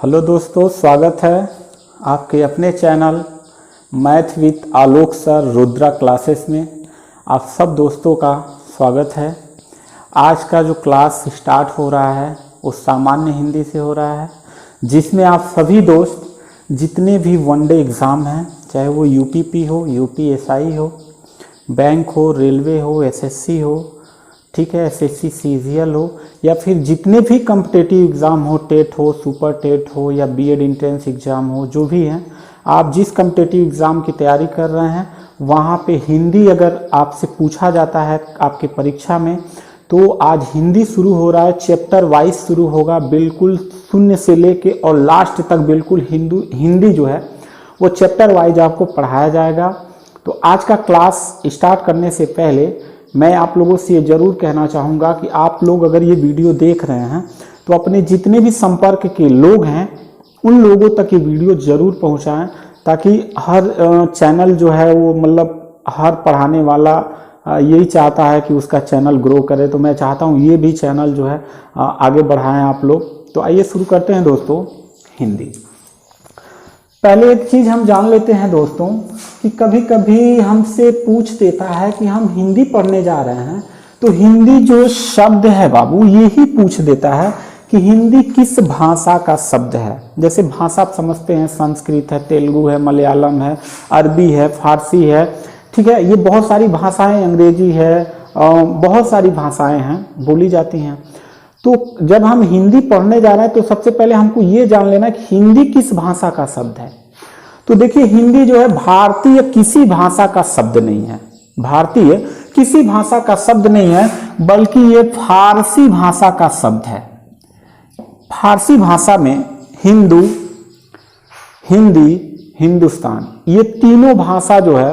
Hello दोस्तों, स्वागत है आपके अपने channel math with Alok sir Rudra classes में। आप सब दोस्तों का स्वागत है। आज का जो क्लास स्टार्ट हो रहा है वो सामान्य हिंदी से हो रहा है, जिसमें आप सभी दोस्त जितने भी वनडे एग्ज़ाम हैं, चाहे वो यूपीपी हो, यूपीएसआई हो, बैंक हो, रेलवे हो, एसएससी हो, ठीक है, एसएससी सीजीएल हो, या फिर जितने भी कम्पिटेटिव एग्ज़ाम हो, टेट हो, सुपर टेट हो या बीएड एंट्रेंस एग्ज़ाम हो, जो भी हैं, आप जिस कम्पिटेटिव एग्ज़ाम की तैयारी कर रहे हैं वहाँ पे हिंदी अगर आपसे पूछा जाता है आपके परीक्षा में, तो आज हिंदी शुरू हो रहा है, चैप्टर वाइज शुरू होगा, बिल्कुल शून्य से लेके और लास्ट तक बिल्कुल हिंदी जो है वो चैप्टर वाइज आपको पढ़ाया जाएगा। तो आज का क्लास स्टार्ट करने से पहले मैं आप लोगों से ये ज़रूर कहना चाहूँगा कि आप लोग अगर ये वीडियो देख रहे हैं तो अपने जितने भी संपर्क के लोग हैं उन लोगों तक ये वीडियो ज़रूर पहुँचाएं, ताकि हर चैनल जो है वो मतलब हर पढ़ाने वाला यही चाहता है कि उसका चैनल ग्रो करे। तो मैं चाहता हूँ ये भी चैनल जो है आगे बढ़ाएं आप लोग। तो आइए शुरू करते हैं दोस्तों हिंदी। पहले एक चीज़ हम जान लेते हैं दोस्तों कि कभी कभी हमसे पूछ देता है कि हम हिंदी पढ़ने जा रहे हैं, तो हिंदी जो शब्द है बाबू यही पूछ देता है कि हिंदी किस भाषा का शब्द है। जैसे भाषा आप समझते हैं, संस्कृत है, तेलुगु है, मलयालम है, अरबी है, फारसी है, ठीक है, ये बहुत सारी भाषाएं, अंग्रेजी है, बहुत सारी भाषाएं हैं बोली जाती हैं। तो जब हम हिंदी पढ़ने जा रहे हैं तो सबसे पहले हमको ये जान लेना कि हिंदी किस भाषा का शब्द है। तो देखिए, हिंदी जो है भारतीय किसी भाषा का शब्द नहीं है, भारतीय किसी भाषा का शब्द नहीं है, बल्कि ये फारसी भाषा का शब्द है। फारसी भाषा में हिंदू, हिंदी, हिंदुस्तान, ये तीनों भाषा जो है,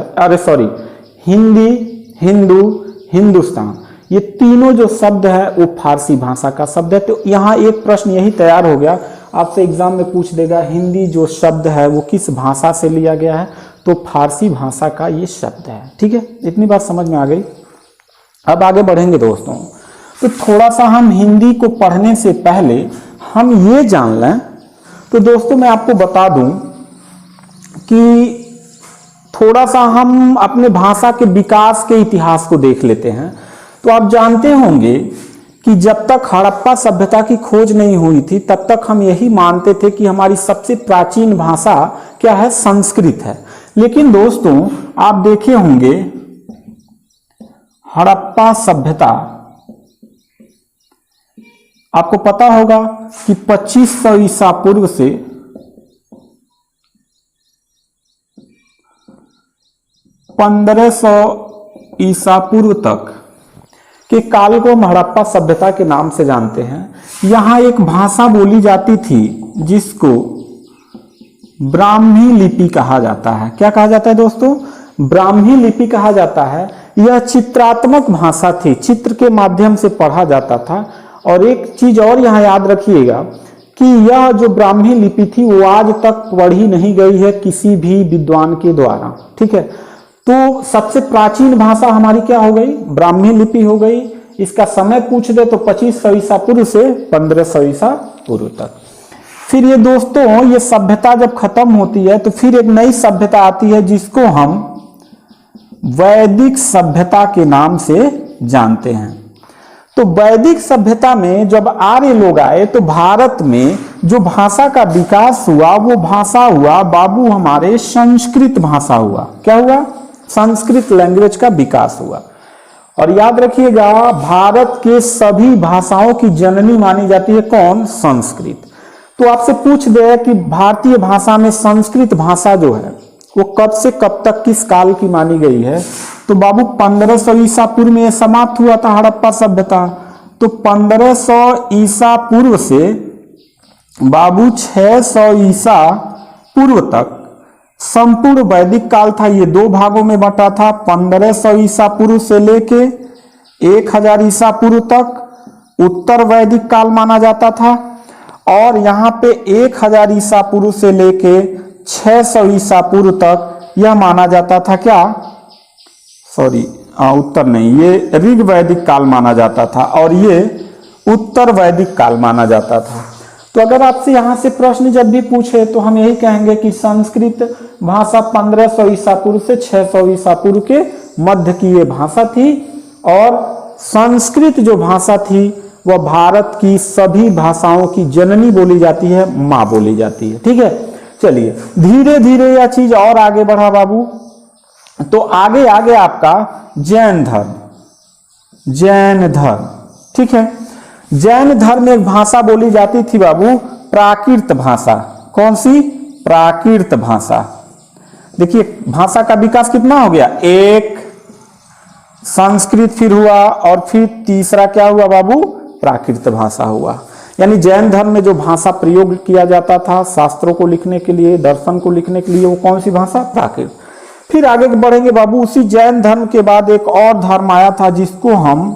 हिंदी, हिंदू, हिंदुस्तान, ये तीनों जो शब्द है वो फारसी भाषा का शब्द है। तो यहाँ एक प्रश्न यही तैयार हो गया, आपसे एग्जाम में पूछ देगा हिंदी जो शब्द है वो किस भाषा से लिया गया है, तो फारसी भाषा का ये शब्द है। ठीक है, इतनी बात समझ में आ गई। अब आगे बढ़ेंगे दोस्तों। तो थोड़ा सा हम हिंदी को पढ़ने से पहले हम ये जान लें, तो दोस्तों मैं आपको बता दूं कि थोड़ा सा हम अपने भाषा के विकास के इतिहास को देख लेते हैं। तो आप जानते होंगे कि जब तक हड़प्पा सभ्यता की खोज नहीं हुई थी तब तक हम यही मानते थे कि हमारी सबसे प्राचीन भाषा क्या है, संस्कृत है। लेकिन दोस्तों आप देखे होंगे हड़प्पा सभ्यता, आपको पता होगा कि 2500 ईसा पूर्व से 1500 ईसा पूर्व तक के काल को हम हड़प्पा सभ्यता के नाम से जानते हैं। यहां एक भाषा बोली जाती थी जिसको ब्राह्मी लिपि कहा जाता है। क्या कहा जाता है दोस्तों? ब्राह्मी लिपि कहा जाता है। यह चित्रात्मक भाषा थी, चित्र के माध्यम से पढ़ा जाता था। और एक चीज और यहां याद रखिएगा कि यह जो ब्राह्मी लिपि थी वो आज तक पढ़ी नहीं गई है किसी भी विद्वान के द्वारा। ठीक है, तो सबसे प्राचीन भाषा हमारी क्या हो गई? ब्राह्मी लिपि हो गई। इसका समय पूछ दे तो 2500 ईसा पूर्व से 1500 ईसा पूर्व तक। फिर ये दोस्तों, ये सभ्यता जब खत्म होती है तो फिर एक नई सभ्यता आती है जिसको हम वैदिक सभ्यता के नाम से जानते हैं। तो वैदिक सभ्यता में जब आर्य लोग आए तो भारत में जो भाषा का विकास हुआ वो भाषा हुआ बाबू हमारे संस्कृत भाषा हुआ। क्या हुआ? संस्कृत लैंग्वेज का विकास हुआ। और याद रखिएगा, भारत के सभी भाषाओं की जननी मानी जाती है कौन? संस्कृत। तो आपसे पूछ दे कि भारतीय भाषा में संस्कृत भाषा जो है वो कब से कब तक किस काल की मानी गई है? तो बाबू 1500 ईसा पूर्व में समाप्त हुआ था हड़प्पा सभ्यता। तो 1500 ईसा पूर्व से बाबू 600 ईसा पूर्व तक संपूर्ण वैदिक काल था। ये दो भागों में बटा था। 1500 ईसा पूर्व से लेके 1000 ईसा पूर्व तक उत्तर वैदिक काल माना जाता था, और यहाँ पे 1000 ईसा पूर्व से लेके 600 ईसा पूर्व तक यह माना जाता था क्या? उत्तर नहीं, ये ऋग वैदिक काल माना जाता था और ये उत्तर वैदिक काल माना जाता था। तो अगर आपसे यहाँ से प्रश्न जब भी पूछे तो हम यही कहेंगे कि संस्कृत भाषा 1500 ईसा पूर्व से 600 ईसा पूर्व के मध्य की ये भाषा थी, और संस्कृत जो भाषा थी वह भारत की सभी भाषाओं की जननी बोली जाती है, माँ बोली जाती है। ठीक है, चलिए धीरे धीरे यह चीज और आगे बढ़ा बाबू। तो आगे आगे आपका जैन धर्म, जैन धर्म, ठीक है। जैन धर्म में एक भाषा बोली जाती थी बाबू, प्राकृत भाषा। कौन सी? प्राकृत भाषा। देखिए भाषा का विकास कितना हो गया, एक संस्कृत फिर हुआ, और फिर तीसरा क्या हुआ बाबू, प्राकृत भाषा हुआ। यानी जैन धर्म में जो भाषा प्रयोग किया जाता था शास्त्रों को लिखने के लिए, दर्शन को लिखने के लिए, वो कौन सी भाषा, प्राकृत। फिर आगे बढ़ेंगे बाबू, उसी जैन धर्म के बाद एक और धर्म आया था जिसको हम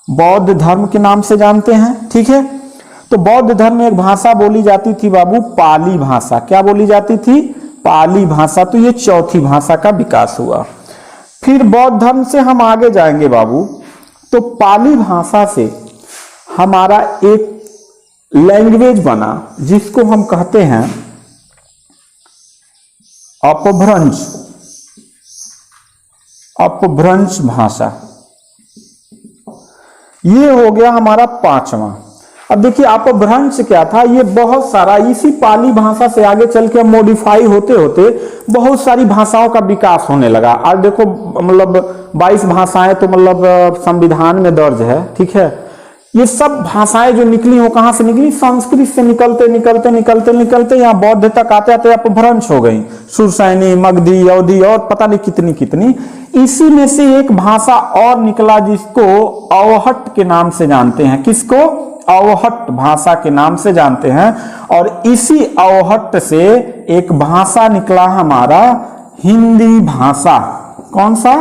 बौद्ध धर्म के नाम से जानते हैं। ठीक है, तो बौद्ध धर्म में एक भाषा बोली जाती थी बाबू, पाली भाषा। क्या बोली जाती थी, पाली भाषा। तो ये चौथी भाषा का विकास हुआ। फिर बौद्ध धर्म से हम आगे जाएंगे बाबू, तो पाली भाषा से हमारा एक लैंग्वेज बना जिसको हम कहते हैं अपभ्रंश, अपभ्रंश भाषा। ये हो गया हमारा पांचवा। अब देखिए अपभ्रंश क्या था, ये बहुत सारा इसी पाली भाषा से आगे चल के मॉडिफाई होते होते बहुत सारी भाषाओं का विकास होने लगा। आज देखो मतलब 22 भाषाएं तो मतलब संविधान में दर्ज है। ठीक है, ये सब भाषाएं जो निकली वो कहां से निकली, संस्कृत से निकलते निकलते निकलते निकलते यहाँ बौद्ध तक आते आते अपभ्रंश हो गई, सुरसैनी, मगधी, अवधी और पता नहीं कितनी कितनी। इसी में से एक भाषा और निकला जिसको अवहट के नाम से जानते हैं। किसको? अवहट भाषा के नाम से जानते हैं। और इसी अवहट से एक भाषा निकला हमारा हिंदी भाषा। कौन सा?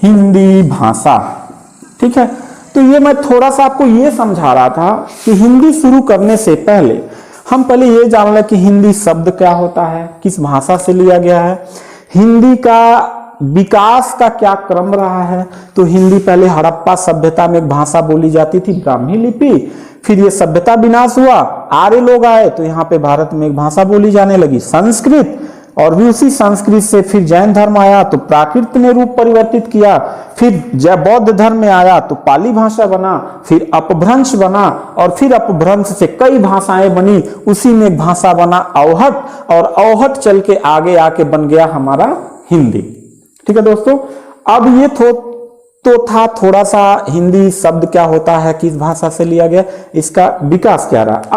हिंदी भाषा। ठीक है, तो ये मैं थोड़ा सा आपको ये समझा रहा था कि हिंदी शुरू करने से पहले हम पहले ये जान लें कि हिंदी शब्द क्या होता है, किस भाषा से लिया गया है, हिंदी का विकास का क्या क्रम रहा है। तो हिंदी पहले हड़प्पा सभ्यता में एक भाषा बोली जाती थी, ब्राह्मी लिपि। फिर ये सभ्यता विनाश हुआ, आर्य लोग आए तो यहाँ पे भारत में एक भाषा बोली जाने लगी, संस्कृत। और भी उसी संस्कृत से फिर जैन धर्म आया तो प्राकृत ने रूप परिवर्तित किया। फिर जब बौद्ध धर्म में आया तो पाली भाषा बना, फिर अपभ्रंश बना, और फिर अपभ्रंश से कई भाषाएं बनी। उसी में एक भाषा बना अवहट, और अवहट चल के आगे आके बन गया हमारा हिंदी। ठीक है दोस्तों, अब ये तो था थोड़ा सा हिंदी शब्द क्या होता है, किस भाषा से लिया गया, इसका विकास क्या रहा। अब